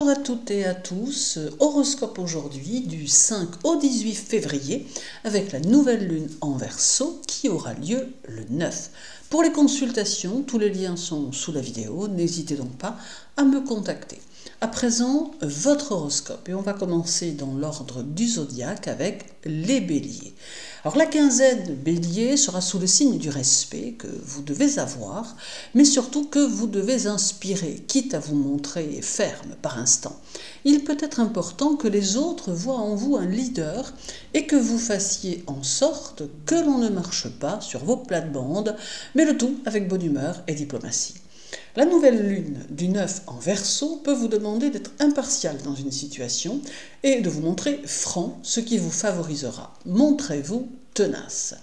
Bonjour à toutes et à tous, horoscope aujourd'hui du 5 au 18 février avec la nouvelle lune en Verseau qui aura lieu le 9. Pour les consultations, tous les liens sont sous la vidéo, n'hésitez donc pas à me contacter. À présent, votre horoscope et on va commencer dans l'ordre du zodiaque avec les béliers. Alors la quinzaine bélier sera sous le signe du respect que vous devez avoir, mais surtout que vous devez inspirer, quitte à vous montrer ferme par instant. Il peut être important que les autres voient en vous un leader et que vous fassiez en sorte que l'on ne marche pas sur vos plates-bandes, mais le tout avec bonne humeur et diplomatie. La nouvelle lune du 9 en Verseau peut vous demander d'être impartial dans une situation et de vous montrer franc, ce qui vous favorisera. Montrez-vous tenace.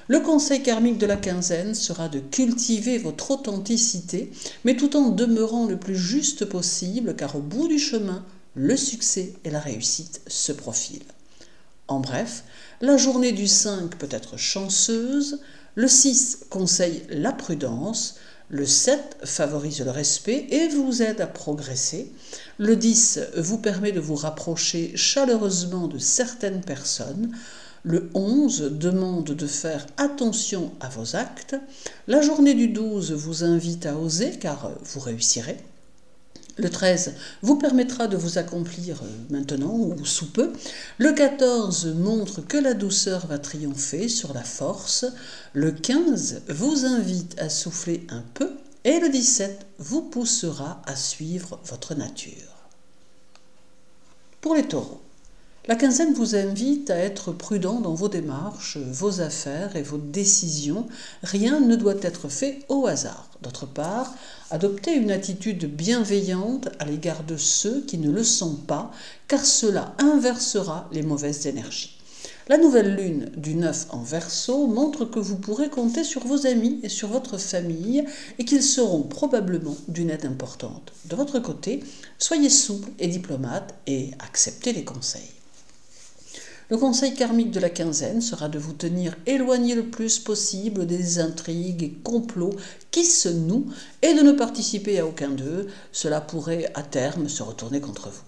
Le conseil karmique de la quinzaine sera de cultiver votre authenticité, mais tout en demeurant le plus juste possible, car au bout du chemin, le succès et la réussite se profilent. En bref, la journée du 5 peut être chanceuse, le 6 conseille la prudence, le 7 favorise le respect et vous aide à progresser. Le 10 vous permet de vous rapprocher chaleureusement de certaines personnes. Le 11 demande de faire attention à vos actes. La journée du 12 vous invite à oser car vous réussirez. Le 13 vous permettra de vous accomplir maintenant ou sous peu. Le 14 montre que la douceur va triompher sur la force. Le 15 vous invite à souffler un peu. Et le 17 vous poussera à suivre votre nature. Pour les taureaux, la quinzaine vous invite à être prudent dans vos démarches, vos affaires et vos décisions. Rien ne doit être fait au hasard. D'autre part, adoptez une attitude bienveillante à l'égard de ceux qui ne le sont pas, car cela inversera les mauvaises énergies. La nouvelle lune du 9 en Verseau montre que vous pourrez compter sur vos amis et sur votre famille et qu'ils seront probablement d'une aide importante. De votre côté, soyez souple et diplomate et acceptez les conseils. Le conseil karmique de la quinzaine sera de vous tenir éloigné le plus possible des intrigues et complots qui se nouent et de ne participer à aucun d'eux. Cela pourrait à terme se retourner contre vous.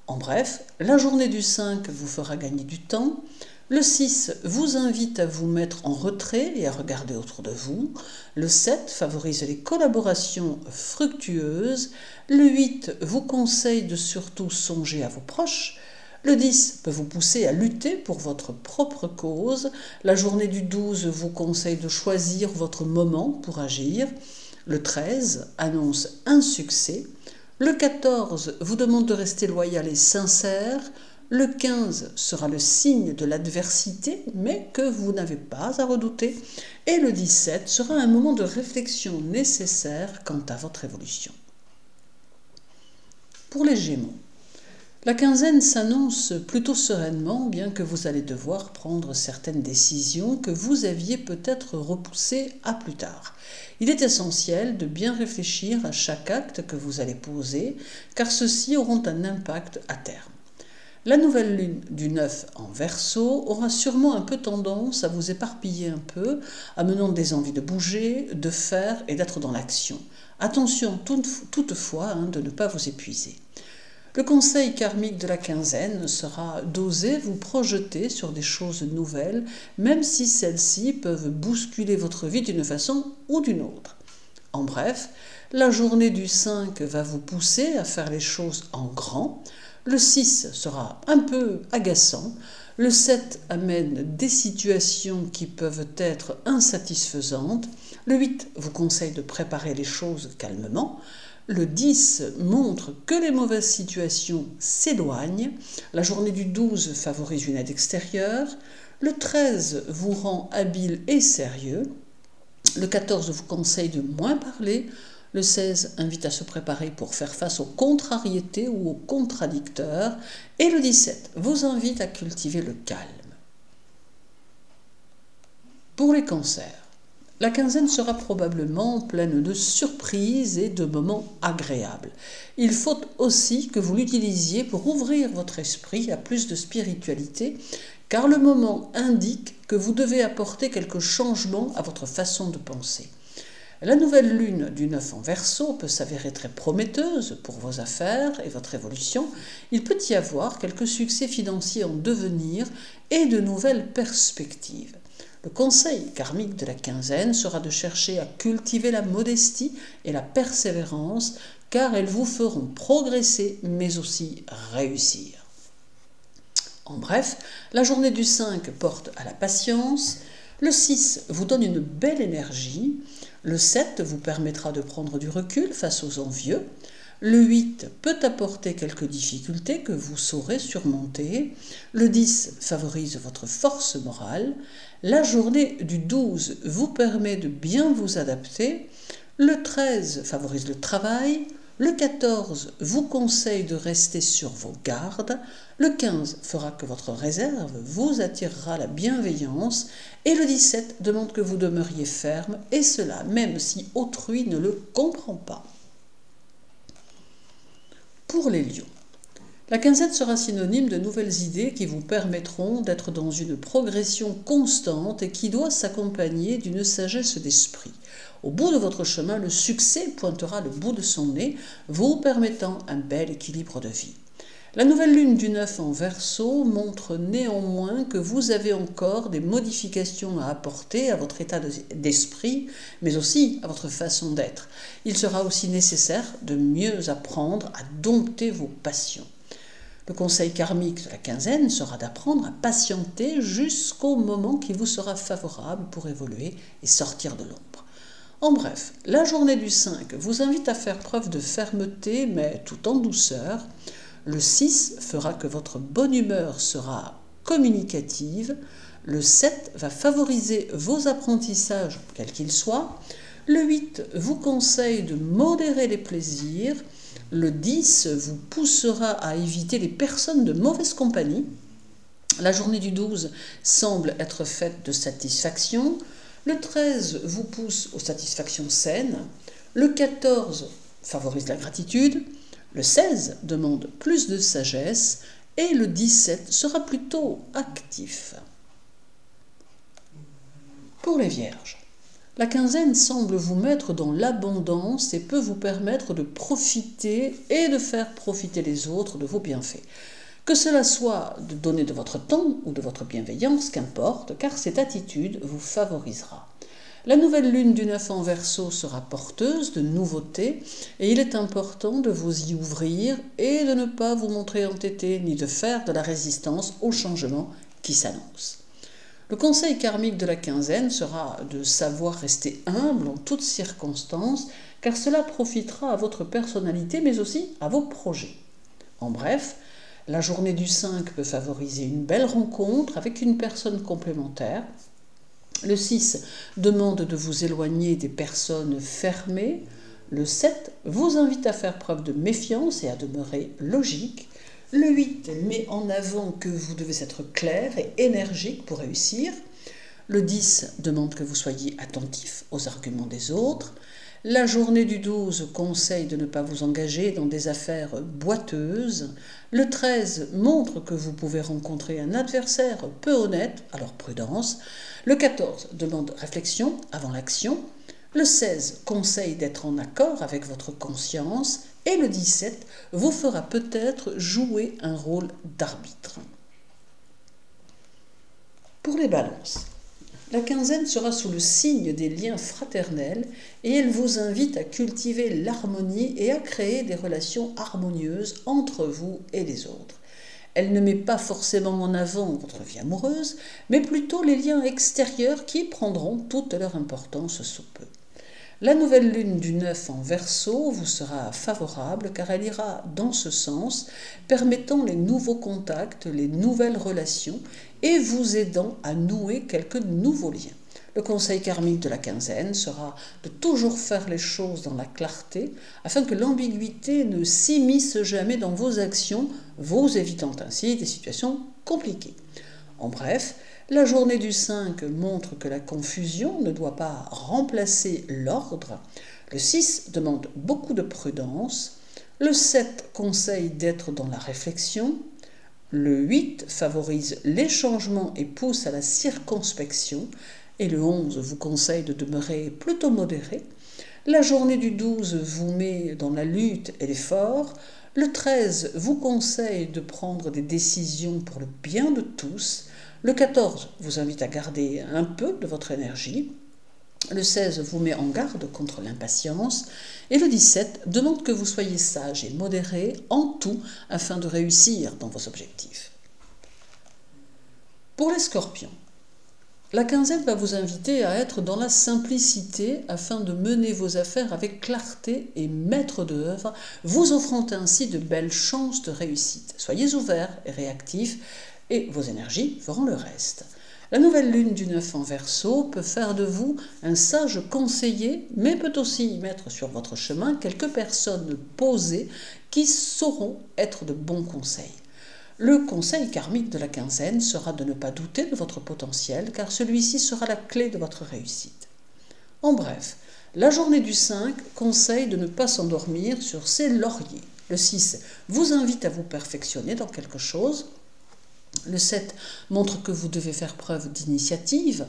En bref, la journée du 5 vous fera gagner du temps. Le 6 vous invite à vous mettre en retrait et à regarder autour de vous. Le 7 favorise les collaborations fructueuses. Le 8 vous conseille de surtout songer à vos proches. Le 10 peut vous pousser à lutter pour votre propre cause. La journée du 12 vous conseille de choisir votre moment pour agir. Le 13 annonce un succès. Le 14 vous demande de rester loyal et sincère. Le 15 sera le signe de l'adversité, mais que vous n'avez pas à redouter. Et le 17 sera un moment de réflexion nécessaire quant à votre évolution. Pour les Gémeaux, la quinzaine s'annonce plutôt sereinement, bien que vous allez devoir prendre certaines décisions que vous aviez peut-être repoussées à plus tard. Il est essentiel de bien réfléchir à chaque acte que vous allez poser, car ceux-ci auront un impact à terme. La nouvelle lune du 9 en Verseau aura sûrement un peu tendance à vous éparpiller un peu, amenant des envies de bouger, de faire et d'être dans l'action. Attention toutefois de ne pas vous épuiser. Le conseil karmique de la quinzaine sera d'oser vous projeter sur des choses nouvelles, même si celles-ci peuvent bousculer votre vie d'une façon ou d'une autre. En bref, la journée du 5 va vous pousser à faire les choses en grand. Le 6 sera un peu agaçant. Le 7 amène des situations qui peuvent être insatisfaisantes. Le 8 vous conseille de préparer les choses calmement. Le 10 montre que les mauvaises situations s'éloignent. La journée du 12 favorise une aide extérieure. Le 13 vous rend habile et sérieux. Le 14 vous conseille de moins parler. Le 16 invite à se préparer pour faire face aux contrariétés ou aux contradicteurs. Et le 17 vous invite à cultiver le calme. Pour les cancers, la quinzaine sera probablement pleine de surprises et de moments agréables. Il faut aussi que vous l'utilisiez pour ouvrir votre esprit à plus de spiritualité, car le moment indique que vous devez apporter quelques changements à votre façon de penser. La nouvelle lune du 9 en Verseau peut s'avérer très prometteuse pour vos affaires et votre évolution. Il peut y avoir quelques succès financiers en devenir et de nouvelles perspectives. Le conseil karmique de la quinzaine sera de chercher à cultiver la modestie et la persévérance, car elles vous feront progresser mais aussi réussir. En bref, la journée du 5 porte à la patience, le 6 vous donne une belle énergie, le 7 vous permettra de prendre du recul face aux envieux, le 8 peut apporter quelques difficultés que vous saurez surmonter, le 10 favorise votre force morale, la journée du 12 vous permet de bien vous adapter, le 13 favorise le travail, le 14 vous conseille de rester sur vos gardes, le 15 fera que votre réserve vous attirera la bienveillance et le 17 demande que vous demeuriez ferme, et cela même si autrui ne le comprend pas. Pour les lions, la quinzaine sera synonyme de nouvelles idées qui vous permettront d'être dans une progression constante et qui doit s'accompagner d'une sagesse d'esprit. Au bout de votre chemin, le succès pointera le bout de son nez, vous permettant un bel équilibre de vie. La nouvelle lune du 9 en Verseau montre néanmoins que vous avez encore des modifications à apporter à votre état d'esprit, mais aussi à votre façon d'être. Il sera aussi nécessaire de mieux apprendre à dompter vos passions. Le conseil karmique de la quinzaine sera d'apprendre à patienter jusqu'au moment qui vous sera favorable pour évoluer et sortir de l'ombre. En bref, la journée du 5 vous invite à faire preuve de fermeté, mais tout en douceur. Le 6 fera que votre bonne humeur sera communicative. Le 7 va favoriser vos apprentissages, quels qu'ils soient. Le 8 vous conseille de modérer les plaisirs. Le 10 vous poussera à éviter les personnes de mauvaise compagnie. La journée du 12 semble être faite de satisfaction. Le 13 vous pousse aux satisfactions saines. Le 14 favorise la gratitude. Le 16 demande plus de sagesse. Et le 17 sera plutôt actif. Pour les vierges, la quinzaine semble vous mettre dans l'abondance et peut vous permettre de profiter et de faire profiter les autres de vos bienfaits. Que cela soit de donner de votre temps ou de votre bienveillance, qu'importe, car cette attitude vous favorisera. La nouvelle lune du 9 en Verseau sera porteuse de nouveautés et il est important de vous y ouvrir et de ne pas vous montrer entêté ni de faire de la résistance au changement qui s'annonce. Le conseil karmique de la quinzaine sera de savoir rester humble en toutes circonstances, car cela profitera à votre personnalité mais aussi à vos projets. En bref, la journée du 5 peut favoriser une belle rencontre avec une personne complémentaire. Le 6 demande de vous éloigner des personnes fermées. Le 7 vous invite à faire preuve de méfiance et à demeurer logique. Le 8 met en avant que vous devez être clair et énergique pour réussir. Le 10 demande que vous soyez attentif aux arguments des autres. La journée du 12 conseille de ne pas vous engager dans des affaires boiteuses. Le 13 montre que vous pouvez rencontrer un adversaire peu honnête, alors prudence. Le 14 demande réflexion avant l'action. Le 16 conseille d'être en accord avec votre conscience. Et le 17 vous fera peut-être jouer un rôle d'arbitre. Pour les balances, la quinzaine sera sous le signe des liens fraternels et elle vous invite à cultiver l'harmonie et à créer des relations harmonieuses entre vous et les autres. Elle ne met pas forcément en avant votre vie amoureuse, mais plutôt les liens extérieurs qui prendront toute leur importance sous peu. La nouvelle lune du 9 en Verseau vous sera favorable car elle ira dans ce sens, permettant les nouveaux contacts, les nouvelles relations et vous aidant à nouer quelques nouveaux liens. Le conseil karmique de la quinzaine sera de toujours faire les choses dans la clarté afin que l'ambiguïté ne s'immisce jamais dans vos actions, vous évitant ainsi des situations compliquées. En bref, la journée du 5 montre que la confusion ne doit pas remplacer l'ordre. Le 6 demande beaucoup de prudence. Le 7 conseille d'être dans la réflexion. Le 8 favorise les changements et pousse à la circonspection. Et le 11 vous conseille de demeurer plutôt modéré. La journée du 12 vous met dans la lutte et l'effort. Le 13 vous conseille de prendre des décisions pour le bien de tous. Le 14 vous invite à garder un peu de votre énergie. Le 16 vous met en garde contre l'impatience. Et le 17 demande que vous soyez sage et modéré en tout afin de réussir dans vos objectifs. Pour les scorpions, la quinzaine va vous inviter à être dans la simplicité afin de mener vos affaires avec clarté et maître d'œuvre, vous offrant ainsi de belles chances de réussite. Soyez ouverts et réactifs et vos énergies feront le reste. La nouvelle lune du 9 en Verseau peut faire de vous un sage conseiller, mais peut aussi y mettre sur votre chemin quelques personnes posées qui sauront être de bons conseils. Le conseil karmique de la quinzaine sera de ne pas douter de votre potentiel, car celui-ci sera la clé de votre réussite. En bref, la journée du 5 conseille de ne pas s'endormir sur ses lauriers. Le 6 vous invite à vous perfectionner dans quelque chose. Le 7 montre que vous devez faire preuve d'initiative.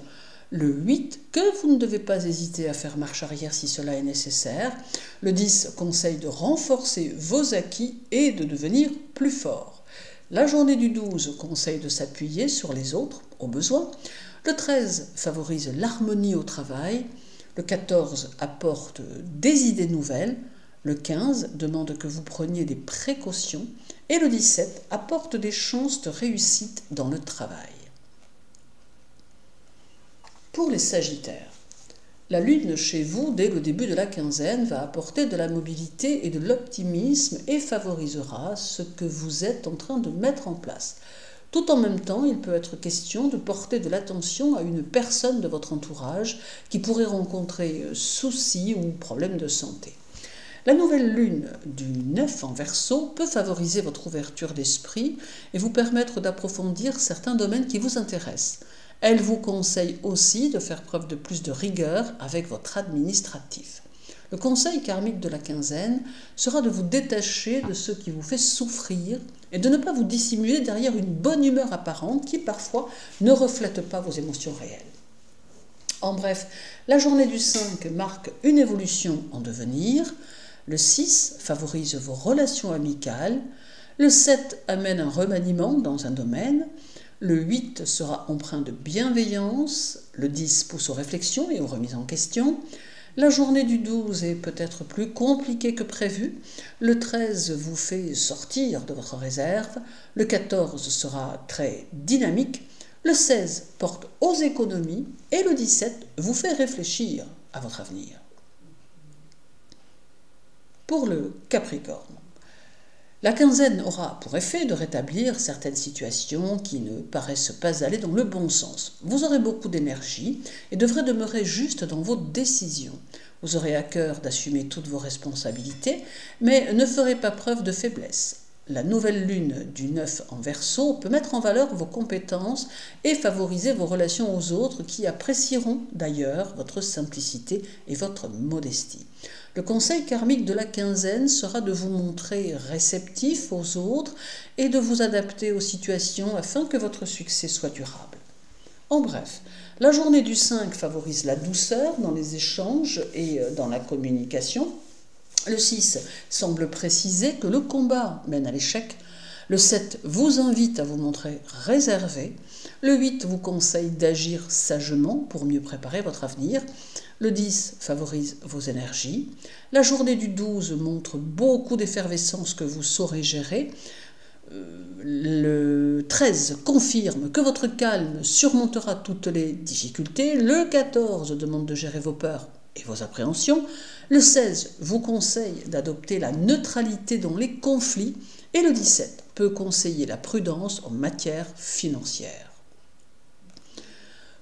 Le 8 que vous ne devez pas hésiter à faire marche arrière si cela est nécessaire. Le 10 conseille de renforcer vos acquis et de devenir plus fort. La journée du 12 conseille de s'appuyer sur les autres, au besoin. Le 13 favorise l'harmonie au travail. Le 14 apporte des idées nouvelles. Le 15 demande que vous preniez des précautions. Et le 17 apporte des chances de réussite dans le travail. Pour les Sagittaires, la lune chez vous, dès le début de la quinzaine, va apporter de la mobilité et de l'optimisme et favorisera ce que vous êtes en train de mettre en place. Tout en même temps, il peut être question de porter de l'attention à une personne de votre entourage qui pourrait rencontrer soucis ou problèmes de santé. La nouvelle lune du 9 en Verseau peut favoriser votre ouverture d'esprit et vous permettre d'approfondir certains domaines qui vous intéressent. Elle vous conseille aussi de faire preuve de plus de rigueur avec votre administratif. Le conseil karmique de la quinzaine sera de vous détacher de ce qui vous fait souffrir et de ne pas vous dissimuler derrière une bonne humeur apparente qui parfois ne reflète pas vos émotions réelles. En bref, la journée du 5 marque une évolution en devenir. Le 6 favorise vos relations amicales. Le 7 amène un remaniement dans un domaine. Le 8 sera empreint de bienveillance, le 10 pousse aux réflexions et aux remises en question. La journée du 12 est peut-être plus compliquée que prévu. Le 13 vous fait sortir de votre réserve. Le 14 sera très dynamique. Le 16 porte aux économies et le 17 vous fait réfléchir à votre avenir. Pour le Capricorne, la quinzaine aura pour effet de rétablir certaines situations qui ne paraissent pas aller dans le bon sens. Vous aurez beaucoup d'énergie et devrez demeurer juste dans vos décisions. Vous aurez à cœur d'assumer toutes vos responsabilités, mais ne ferez pas preuve de faiblesse. La nouvelle lune du 9 en Verseau peut mettre en valeur vos compétences et favoriser vos relations aux autres qui apprécieront d'ailleurs votre simplicité et votre modestie. Le conseil karmique de la quinzaine sera de vous montrer réceptif aux autres et de vous adapter aux situations afin que votre succès soit durable. En bref, la journée du 5 favorise la douceur dans les échanges et dans la communication. Le 6 semble préciser que le combat mène à l'échec. Le 7 vous invite à vous montrer réservé. Le 8 vous conseille d'agir sagement pour mieux préparer votre avenir. Le 10 favorise vos énergies. La journée du 12 montre beaucoup d'effervescence que vous saurez gérer. Le 13 confirme que votre calme surmontera toutes les difficultés. Le 14 demande de gérer vos peurs et vos appréhensions. Le 16 vous conseille d'adopter la neutralité dans les conflits. Et le 17 peut conseiller la prudence en matière financière.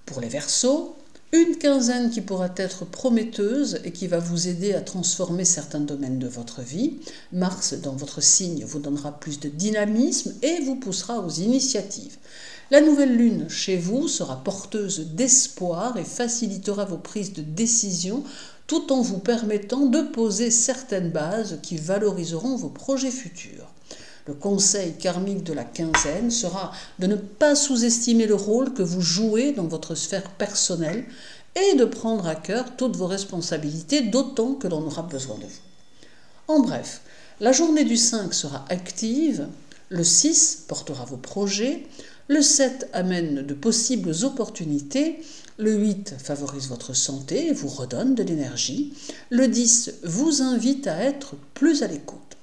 Pour les Verseaux, une quinzaine qui pourra être prometteuse et qui va vous aider à transformer certains domaines de votre vie. Mars, dans votre signe, vous donnera plus de dynamisme et vous poussera aux initiatives. La nouvelle lune chez vous sera porteuse d'espoir et facilitera vos prises de décision tout en vous permettant de poser certaines bases qui valoriseront vos projets futurs. Le conseil karmique de la quinzaine sera de ne pas sous-estimer le rôle que vous jouez dans votre sphère personnelle, et de prendre à cœur toutes vos responsabilités, d'autant que l'on aura besoin de vous. En bref, la journée du 5 sera active, le 6 portera vos projets, le 7 amène de possibles opportunités, le 8 favorise votre santé et vous redonne de l'énergie, le 10 vous invite à être plus à l'écoute.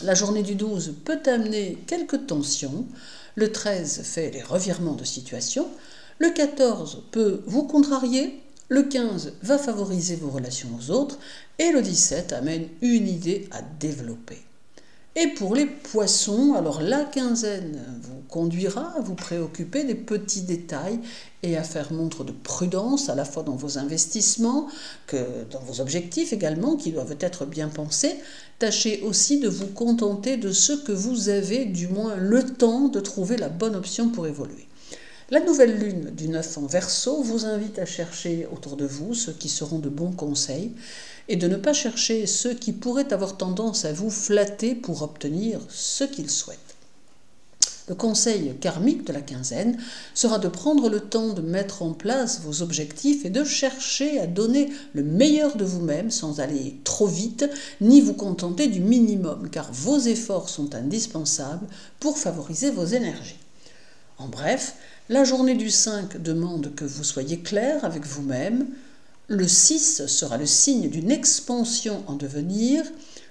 La journée du 12 peut amener quelques tensions, le 13 fait les revirements de situation, le 14 peut vous contrarier, le 15 va favoriser vos relations aux autres et le 17 amène une idée à développer. Et pour les poissons, alors la quinzaine vous conduira à vous préoccuper des petits détails et à faire montre de prudence à la fois dans vos investissements que dans vos objectifs également qui doivent être bien pensés. Tâchez aussi de vous contenter de ce que vous avez du moins le temps de trouver la bonne option pour évoluer. La nouvelle lune du 9 en Verseau vous invite à chercher autour de vous ceux qui seront de bons conseils et de ne pas chercher ceux qui pourraient avoir tendance à vous flatter pour obtenir ce qu'ils souhaitent. Le conseil karmique de la quinzaine sera de prendre le temps de mettre en place vos objectifs et de chercher à donner le meilleur de vous-même sans aller trop vite ni vous contenter du minimum car vos efforts sont indispensables pour favoriser vos énergies. En bref, la journée du 5 demande que vous soyez clair avec vous-même. Le 6 sera le signe d'une expansion en devenir.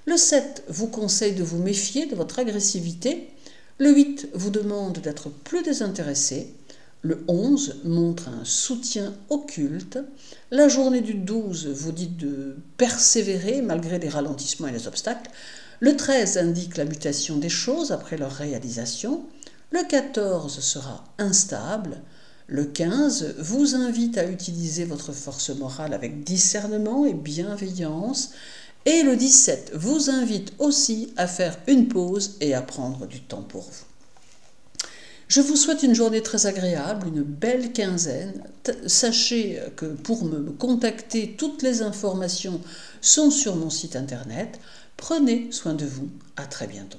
Le 7 vous conseille de vous méfier de votre agressivité. Le 8 vous demande d'être plus désintéressé. Le 11 montre un soutien occulte. La journée du 12 vous dit de persévérer malgré les ralentissements et les obstacles. Le 13 indique la mutation des choses après leur réalisation. Le 14 sera instable. Le 15 vous invite à utiliser votre force morale avec discernement et bienveillance. Et le 17 vous invite aussi à faire une pause et à prendre du temps pour vous. Je vous souhaite une journée très agréable, une belle quinzaine. Sachez que pour me contacter, toutes les informations sont sur mon site internet. Prenez soin de vous. À très bientôt.